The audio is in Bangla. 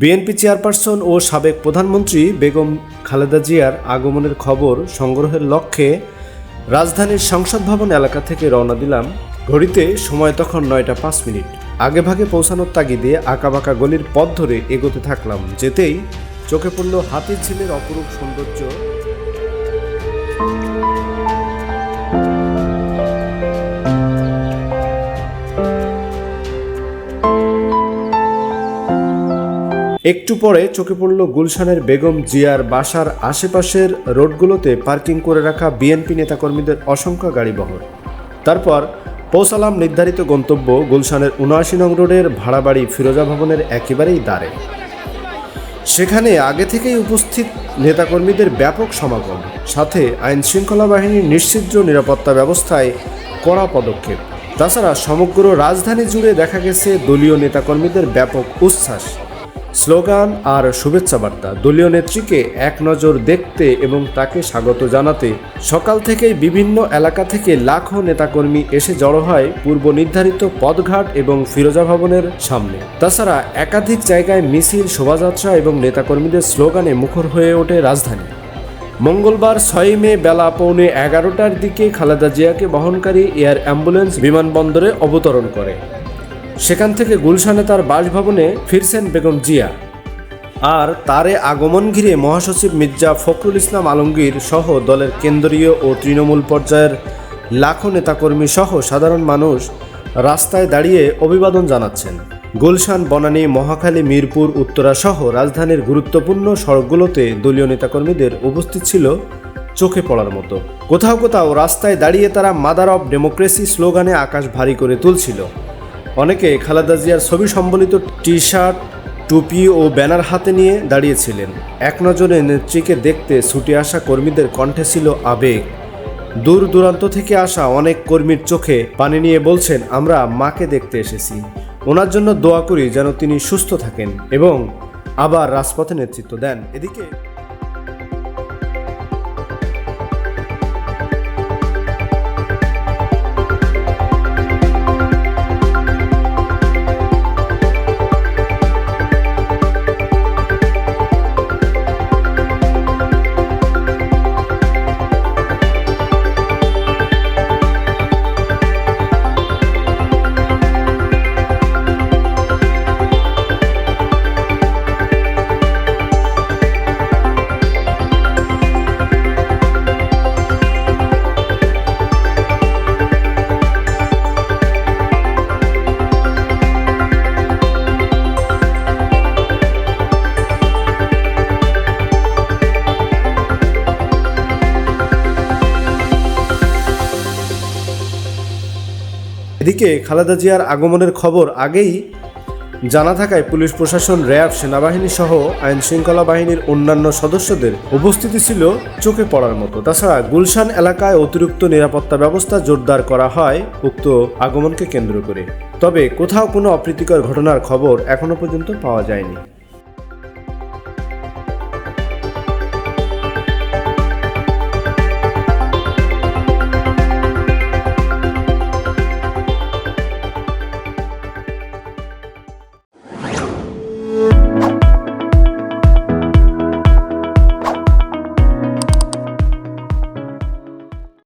বিএনপি চেয়ারপারসন ও সাবেক প্রধানমন্ত্রী বেগম খালেদা জিয়ার আগমনের খবর সংগ্রহের লক্ষ্যে রাজধানীর সংসদ ভবন এলাকা থেকে রওনা দিলাম। ঘড়িতে সময় তখন 9টা 5 মিনিট। আগেভাগে পৌঁছানোর তাগিদে আঁকাবাঁকা গলির পথ ধরে এগোতে থাকলাম। যেতেই চোখে পড়ল হাতিঝিলের অপরূপ সৌন্দর্য। একটু পরে চোখে পড়ল গুলশানের বেগম জিয়ার বাসার আশেপাশের রোডগুলোতে পার্কিং করে রাখা বিএনপি নেতাকর্মীদের অসংখ্য গাড়িবহর। তারপর পৌঁছালাম নির্ধারিত গন্তব্য গুলশানের ৭৯ নং রোডের ভাড়া বাড়ি ফিরোজা ভবনের একেবারেই দ্বারে। সেখানে আগে থেকেই উপস্থিত নেতাকর্মীদের ব্যাপক সমাগম, সাথে আইন শৃঙ্খলা বাহিনীর নিশ্চিদ্র নিরাপত্তা ব্যবস্থায় কড়া পদক্ষেপ। তাছাড়া সমগ্র রাজধানী জুড়ে দেখা গেছে দলীয় নেতাকর্মীদের ব্যাপক উচ্ছ্বাস, স্লোগান আর শুভেচ্ছা বার্তা। দলীয় নেত্রীকে এক নজর দেখতে এবং তাকে স্বাগত জানাতে সকাল থেকেই বিভিন্ন এলাকা থেকে লাখো নেতাকর্মী এসে জড়ো হয় পূর্ব নির্ধারিত পথঘাট এবং ফিরোজা ভবনের সামনে। তাছাড়া একাধিক জায়গায় মিছিল, শোভাযাত্রা এবং নেতাকর্মীদের স্লোগানে মুখর হয়ে ওঠে রাজধানী। মঙ্গলবার 6 মে বেলা 11:15টার দিকে খালেদা জিয়াকে বহনকারী এয়ার অ্যাম্বুলেন্স বিমানবন্দরে অবতরণ করে। সেখান থেকে গুলশানে তার বাসভবনে ফিরছেন বেগম জিয়া। আর তারে আগমন ঘিরে মহাসচিব মির্জা ফখরুল ইসলাম আলমগীর সহ দলের কেন্দ্রীয় ও তৃণমূল পর্যায়ের লাখো নেতাকর্মী সহ সাধারণ মানুষ রাস্তায় দাঁড়িয়ে অভিবাদন জানাচ্ছেন। গুলশান, বনানী, মহাখালী, মিরপুর, উত্তরা সহ রাজধানীর গুরুত্বপূর্ণ সড়কগুলোতে দলীয় নেতাকর্মীদের উপস্থিত ছিল চোখে পড়ার মতো। কোথাও কোথাও রাস্তায় দাঁড়িয়ে তারা মাদার অব ডেমোক্রেসি স্লোগানে আকাশ ভারী করে তুলছিল। অনেকে খালেদা জিয়ার ছবি সম্বলিত টি-শার্ট, টুপি ও ব্যানার হাতে নিয়ে দাঁড়িয়েছিলেন। এক নজরে নেত্রীকে দেখতে ছুটে আসা কর্মীদের কণ্ঠে ছিল আবেগ। দূর দূরান্ত থেকে আসা অনেক কর্মীর চোখে পানি নিয়ে বলছেন, আমরা মাকে দেখতে এসেছি, ওনার জন্য দোয়া করি যেন তিনি সুস্থ থাকেন এবং আবার রাজপথে নেতৃত্ব দেন। এদিকে খালেদা জিয়ার আগমনের খবর আগেই জানা থাকায় পুলিশ প্রশাসন, র্যাব, সেনাবাহিনী সহ আইন শৃঙ্খলা বাহিনীর অন্যান্য সদস্যদের উপস্থিতি ছিল চোখে পড়ার মতো। তাছাড়া গুলশান এলাকায় অতিরিক্ত নিরাপত্তা ব্যবস্থা জোরদার করা হয় উক্ত আগমনকে কেন্দ্র করে। তবে কোথাও কোনো অপ্রীতিকর ঘটনার খবর এখনো পর্যন্ত পাওয়া যায়নি।